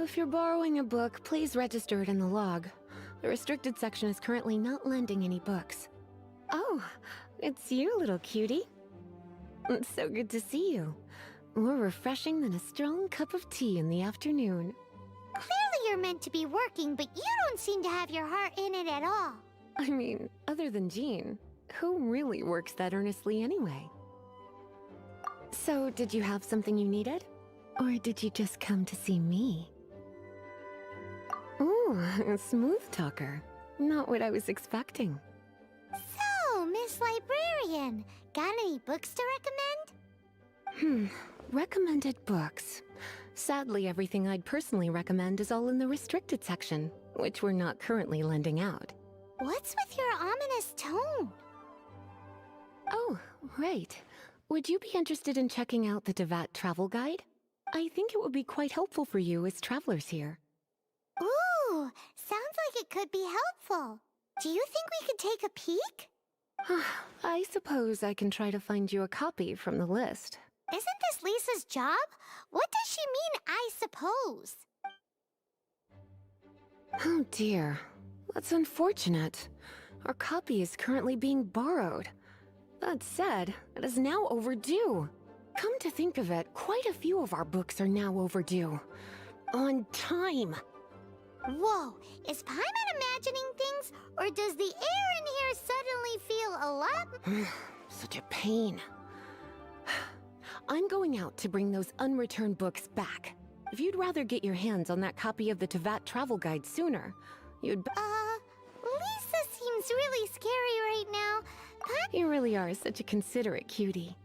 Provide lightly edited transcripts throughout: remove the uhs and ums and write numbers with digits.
if you're borrowing a book, please register it in the log. The restricted section is currently not lending any books. Oh, it's you, little cutie. It's so good to see you. More refreshing than a strong cup of tea in the afternoon. Clearly you're meant to be working, but you don't seem to have your heart in it at all. I mean, other than Jean, who really works that earnestly anyway? So, did you have something you needed? Or did you just come to see me? Ooh, a smooth talker. Not what I was expecting. So, Miss Librarian, got any books to recommend? Recommended books. Sadly, everything I'd personally recommend is all in the restricted section, which we're not currently lending out. What's with your ominous tone? Oh, right. Would you be interested in checking out the Devat travel guide? I think it would be quite helpful for you as travelers here. Ooh, sounds like it could be helpful. Do you think we could take a peek? I suppose I can try to find you a copy from the list. Isn't this Lisa's job? What does she mean, I suppose? Oh dear, that's unfortunate. Our copy is currently being borrowed. That said, it is now overdue. Come to think of it, quite a few of our books are now overdue. On time. Whoa, is Paimon imagining things, or does the air in here suddenly feel a lot... Such a pain. I'm going out to bring those unreturned books back. If you'd rather get your hands on that copy of the Tevat travel guide sooner, you'd Lisa seems really scary right now. You really are such a considerate cutie.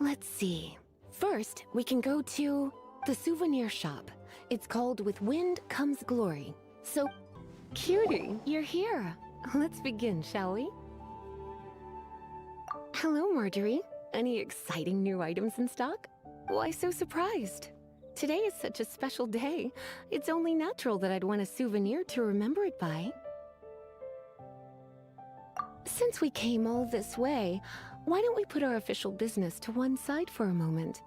Let's see. First, we can go to the souvenir shop. It's called With Wind Comes Glory. So, cutie, you're here. Let's begin, shall we? Hello, Marjorie. Any exciting new items in stock? Why so surprised? Today is such a special day. It's only natural that I'd want a souvenir to remember it by. Since we came all this way, why don't we put our official business to one side for a moment?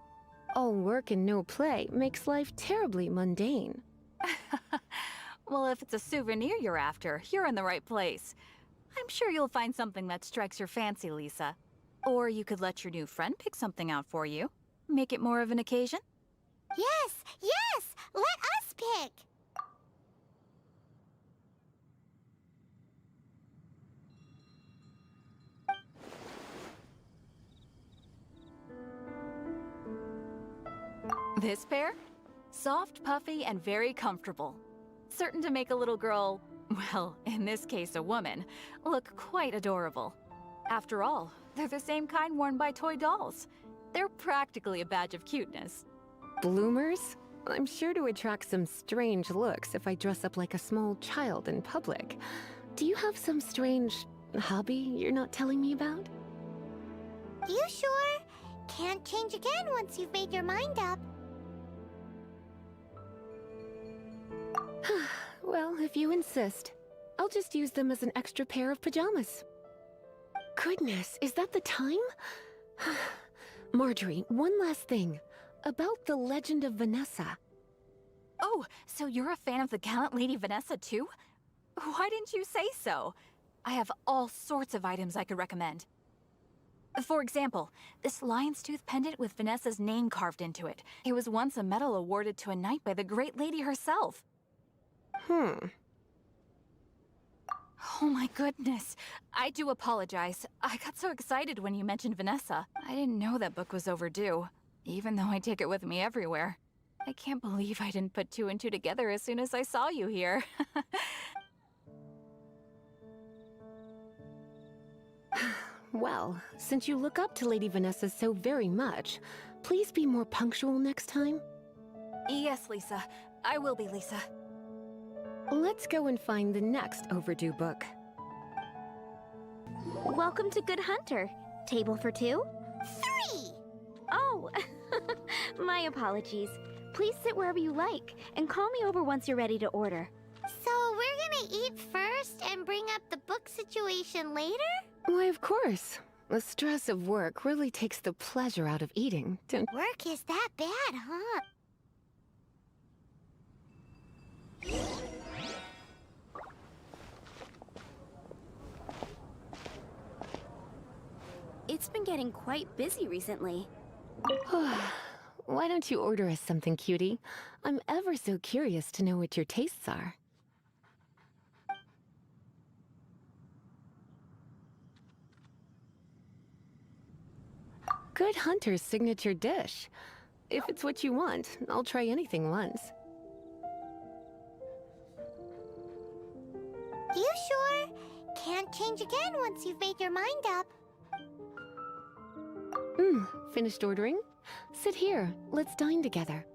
All work and no play makes life terribly mundane. Well, if it's a souvenir you're after, you're in the right place. I'm sure you'll find something that strikes your fancy, Lisa. Or you could let your new friend pick something out for you. Make it more of an occasion. Yes, yes! Let us pick! This pair? Soft, puffy, and very comfortable. Certain to make a little girl, well, in this case a woman, look quite adorable. After all, they're the same kind worn by toy dolls. They're practically a badge of cuteness. Bloomers? I'm sure to attract some strange looks if I dress up like a small child in public. Do you have some strange hobby you're not telling me about? You sure? Can't change again once you've made your mind up. Well, if you insist, I'll just use them as an extra pair of pajamas. Goodness, is that the time? Marjorie, one last thing. About the legend of Vanessa. Oh, so you're a fan of the gallant Lady Vanessa too? Why didn't you say so? I have all sorts of items I could recommend. For example, this lion's tooth pendant with Vanessa's name carved into it. It was once a medal awarded to a knight by the great lady herself. Oh my goodness. I do apologize. I got so excited when you mentioned Vanessa. I didn't know that book was overdue, even though I take it with me everywhere. I can't believe I didn't put two and two together as soon as I saw you here. Well, since you look up to Lady Vanessa so very much, please be more punctual next time. Yes, Lisa. I will be, Lisa. Let's go and find the next overdue book. Welcome to Good Hunter. Table for two? 3! Oh, my apologies. Please sit wherever you like, and call me over once you're ready to order. So we're gonna eat first and bring up the book situation later? Why, of course. The stress of work really takes the pleasure out of eating, don't... Work is that bad, huh? getting quite busy recently. Why don't you order us something, cutie? I'm ever so curious to know what your tastes are. Good hunter's signature dish. If it's what you want, I'll try anything once. You sure? Can't change again once you've made your mind up. Finished ordering? Sit here. Let's dine together.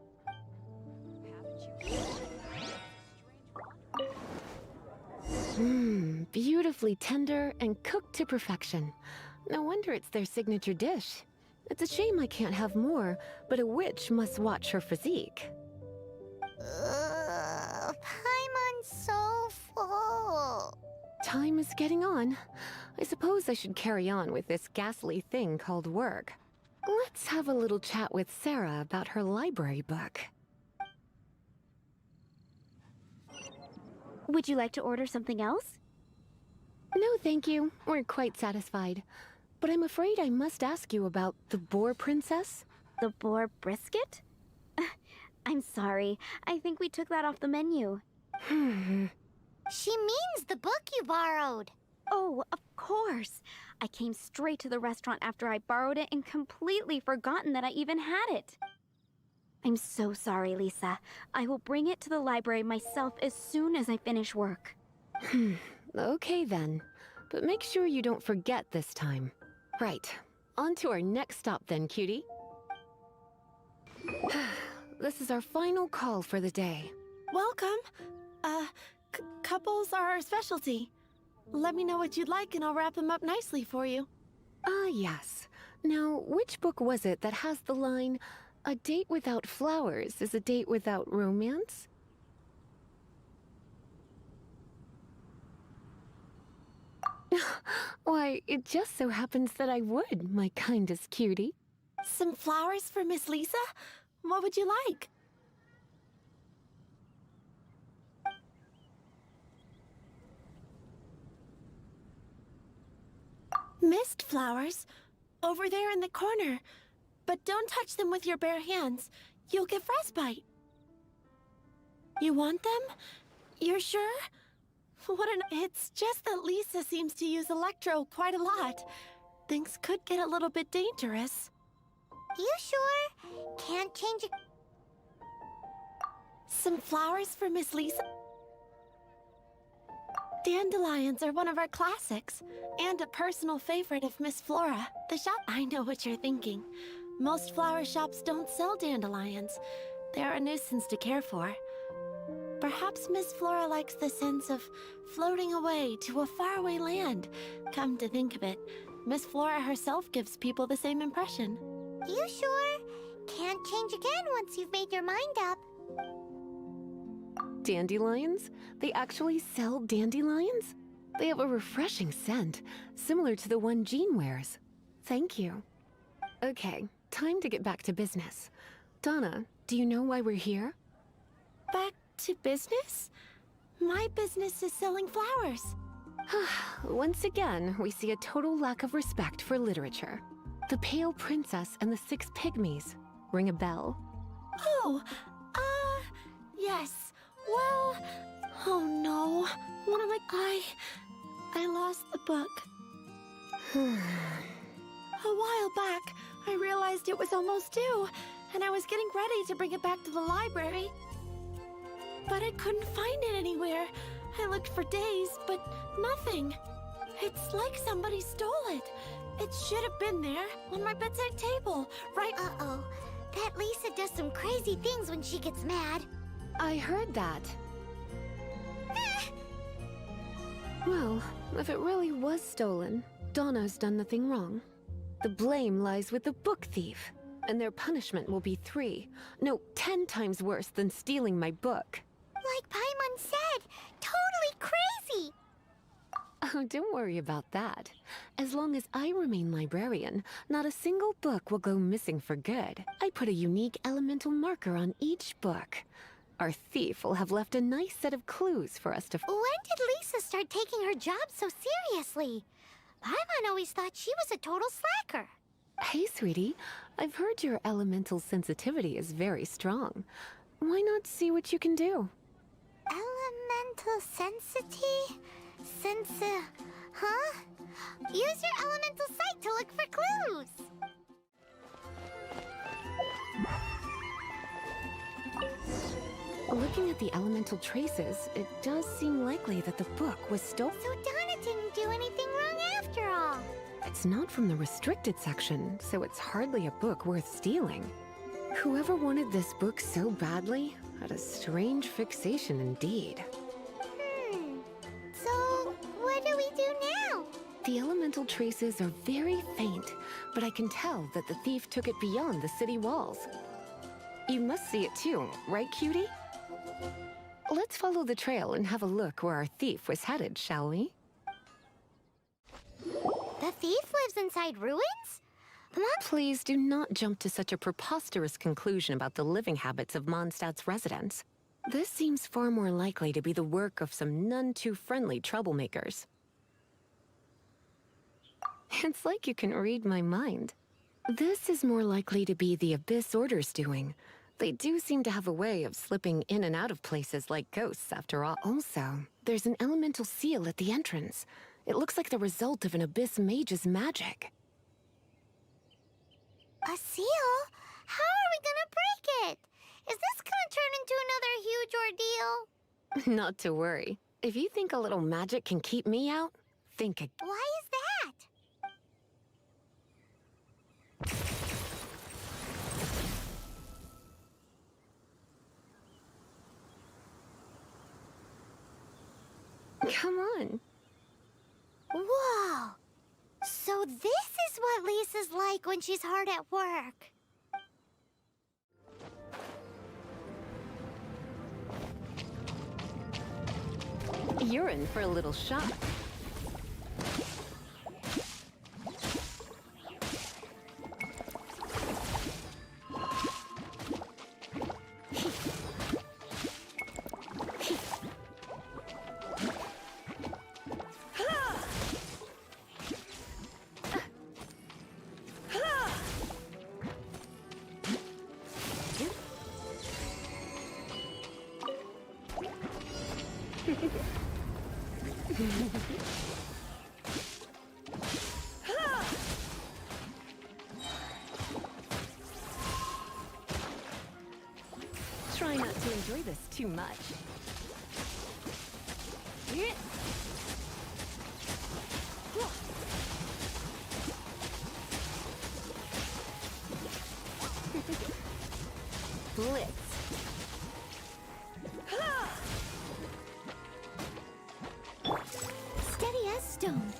Beautifully tender and cooked to perfection. No wonder it's their signature dish. It's a shame I can't have more, but a witch must watch her physique. Paimon's so full. Time is getting on. I suppose I should carry on with this ghastly thing called work. Let's have a little chat with Sarah about her library book. Would you like to order something else? No, thank you. We're quite satisfied. But I'm afraid I must ask you about the Boar Princess. The boar brisket? I'm sorry. I think we took that off the menu. She means the book you borrowed. Oh, of course. I came straight to the restaurant after I borrowed it and completely forgotten that I even had it. I'm so sorry, Lisa. I will bring it to the library myself as soon as I finish work. Okay then. But make sure you don't forget this time. Right. On to our next stop then, cutie. This is our final call for the day. Welcome. Couples are our specialty. Let me know what you'd like and I'll wrap them up nicely for you. Ah, yes. Now, which book was it that has the line, "A date without flowers is a date without romance"? Why, it just so happens that I would, my kindest cutie. Some flowers for Miss Lisa? What would you like? Mist flowers? Over there in the corner. But don't touch them with your bare hands. You'll get frostbite. You want them? You're sure? It's just that Lisa seems to use Electro quite a lot. Things could get a little bit dangerous. You sure? Can't change it. Some flowers for Miss Lisa? Dandelions are one of our classics, and a personal favorite of Miss Flora. The shop— I know what you're thinking. Most flower shops don't sell dandelions. They're a nuisance to care for. Perhaps Miss Flora likes the sense of floating away to a faraway land. Come to think of it, Miss Flora herself gives people the same impression. You sure? Can't change again once you've made your mind up. Dandelions? They actually sell dandelions? They have a refreshing scent, similar to the one Jean wears. Thank you. Okay, time to get back to business. Donna, do you know why we're here? Back to business? My business is selling flowers. Once again, we see a total lack of respect for literature. The Pale Princess and the Six Pygmies. Ring a bell? Oh, yes. Well, oh no. What am I lost the book. A while back, I realized it was almost due, and I was getting ready to bring it back to the library. But I couldn't find it anywhere. I looked for days, but nothing. It's like somebody stole it. It should have been there, on my bedside table, right— Uh-oh. That Lisa does some crazy things when she gets mad. I heard that. Well, if it really was stolen, Donna's done nothing wrong. The blame lies with the book thief, and their punishment will be 10 times worse than stealing my book. Like Paimon said, totally crazy. Oh, don't worry about that. As long as I remain librarian, not a single book will go missing for good. I put a unique elemental marker on each book. Our thief will have left a nice set of clues for us to— When did Lisa start taking her job so seriously? Paimon always thought she was a total slacker. Hey, sweetie. I've heard your elemental sensitivity is very strong. Why not see what you can do? Elemental sensity? Huh? Use your elemental sight to look for clues! Looking at the elemental traces, it does seem likely that the book was stolen. So Donna didn't do anything wrong after all! It's not from the restricted section, so it's hardly a book worth stealing. Whoever wanted this book so badly had a strange fixation indeed. So, what do we do now? The elemental traces are very faint, but I can tell that the thief took it beyond the city walls. You must see it too, right, cutie? Let's follow the trail and have a look where our thief was headed, shall we? The thief lives inside ruins? Please do not jump to such a preposterous conclusion about the living habits of Mondstadt's residents. This seems far more likely to be the work of some none-too-friendly troublemakers. It's like you can read my mind. This is more likely to be the Abyss Order's doing. They do seem to have a way of slipping in and out of places like ghosts, after all. Also, there's an elemental seal at the entrance. It looks like the result of an Abyss mage's magic. A seal? How are we gonna break it? Is this gonna turn into another huge ordeal? Not to worry. If you think a little magic can keep me out, think again. Why is that? Come on. Whoa! So this is what Lisa's like when she's hard at work. You're in for a little shock. Try not to enjoy this too much. Blitz. Steady as stone.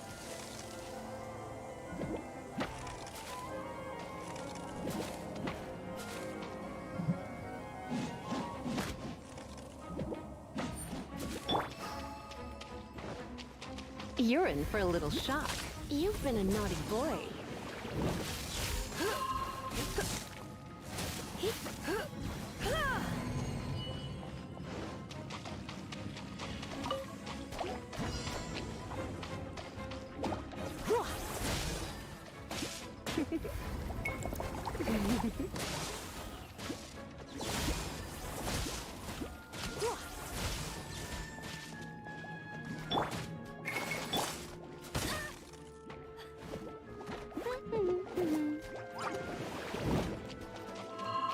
You're in for a little shock. You've been a naughty boy.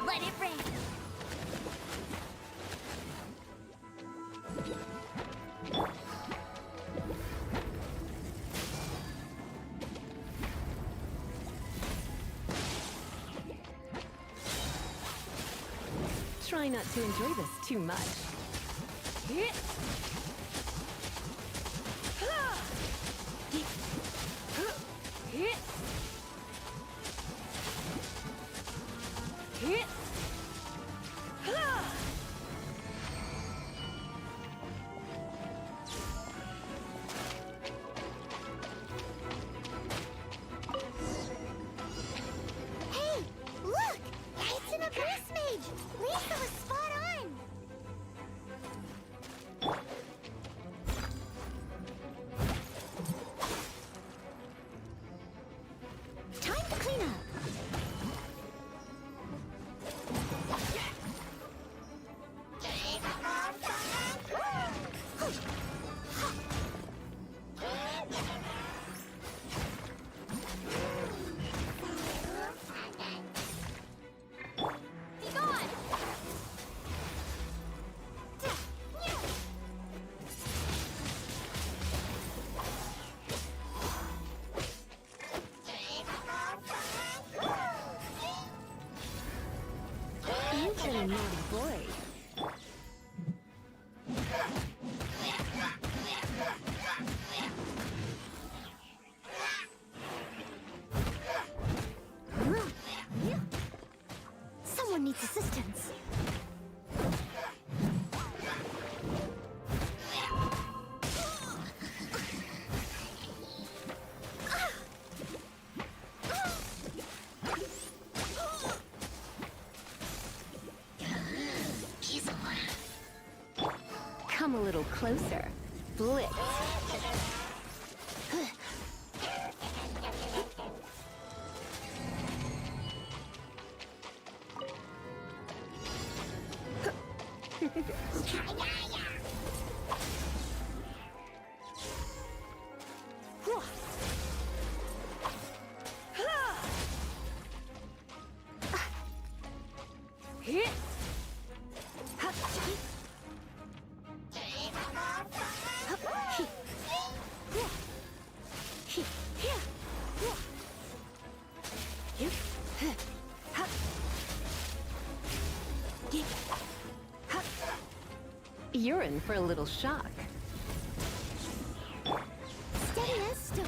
Let it rain. Try not to enjoy this too much. Hey, look! It's an Abyss Mage! Lisa was spot on! Time to clean up. Come a little closer. Blitz. You're in for a little shock. Steady as stone.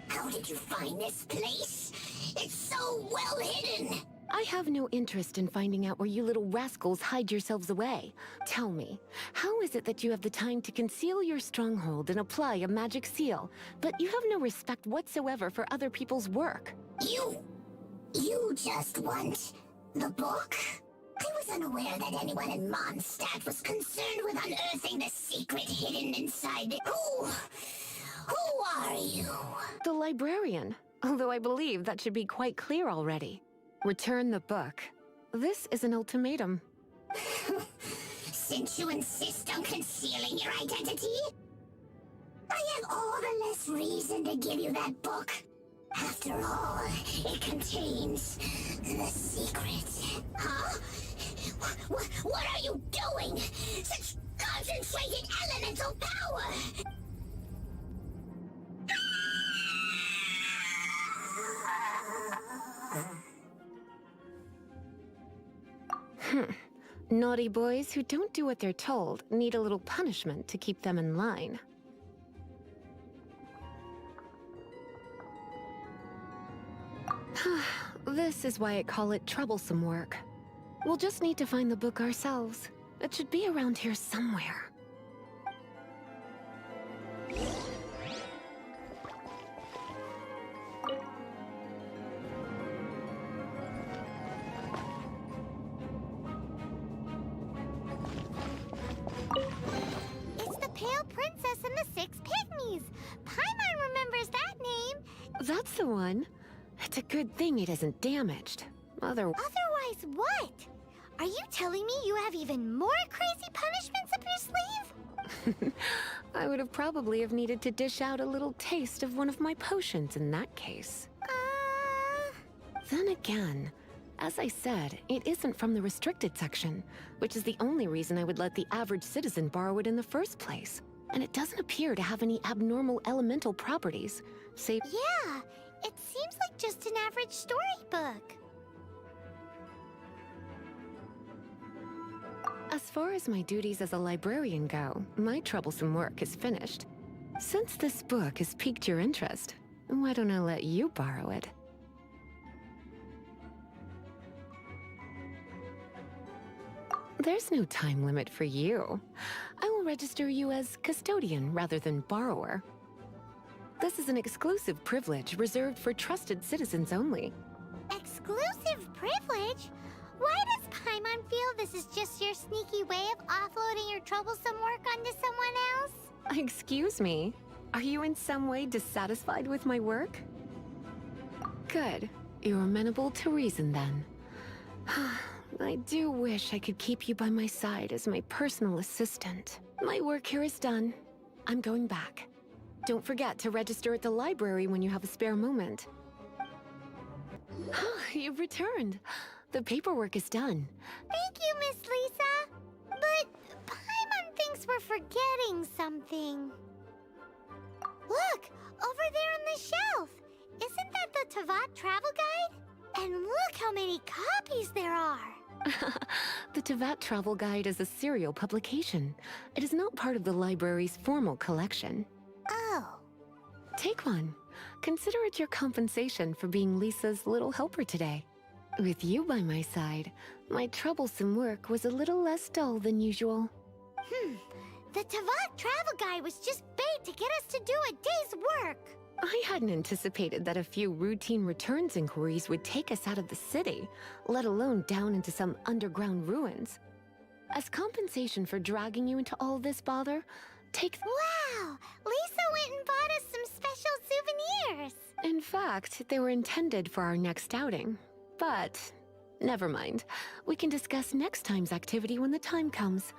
How did you find this place? It's so well hidden. I have no interest in finding out where you little rascals hide yourselves away. Tell me, how is it that you have the time to conceal your stronghold and apply a magic seal, but you have no respect whatsoever for other people's work? You just want the book? I was unaware that anyone in Mondstadt was concerned with unearthing the secret hidden inside it. Who are you? The librarian, although I believe that should be quite clear already. Return the book. This is an ultimatum. Since you insist on concealing your identity, I have all the less reason to give you that book. After all, it contains the secret. Huh? What are you doing? Such concentrated elemental power! Naughty boys who don't do what they're told need a little punishment to keep them in line. This is why I call it troublesome work. We'll just need to find the book ourselves. It should be around here somewhere. It's the Pale Princess and the Six Pygmies. Paimon remembers that name. That's the one. It's a good thing it isn't damaged. Otherwise what? Are you telling me you have even more crazy punishments up your sleeve? I would have probably have needed to dish out a little taste of one of my potions in that case. Then again, as I said, it isn't from the restricted section, which is the only reason I would let the average citizen borrow it in the first place. And it doesn't appear to have any abnormal elemental properties, save— Yeah, it seems like just an average storybook. far as my duties as a librarian go, my troublesome work is finished. Since this book has piqued your interest, why don't I let you borrow it? There's no time limit for you. I will register you as custodian rather than borrower. This is an exclusive privilege reserved for trusted citizens only. Exclusive privilege? Why does Paimon feel this is just your sneaky way of offloading your troublesome work onto someone else? Excuse me, are you in some way dissatisfied with my work? Good. You're amenable to reason then. I do wish I could keep you by my side as my personal assistant. My work here is done. I'm going back. Don't forget to register at the library when you have a spare moment. You've returned. The paperwork is done. Thank you, Miss Lisa. But Paimon thinks we're forgetting something. Look, over there on the shelf. Isn't that the Tavat travel guide? And look how many copies there are. The Tavat Travel Guide is a serial publication. It is not part of the library's formal collection. Oh. Take one. Consider it your compensation for being Lisa's little helper today. With you by my side, my troublesome work was a little less dull than usual. The Tavat travel guide was just bait to get us to do a day's work. I hadn't anticipated that a few routine returns inquiries would take us out of the city, let alone down into some underground ruins. As compensation for dragging you into all this bother, take... Wow! Lisa went and bought us some special souvenirs. In fact, they were intended for our next outing. But, never mind. We can discuss next time's activity when the time comes.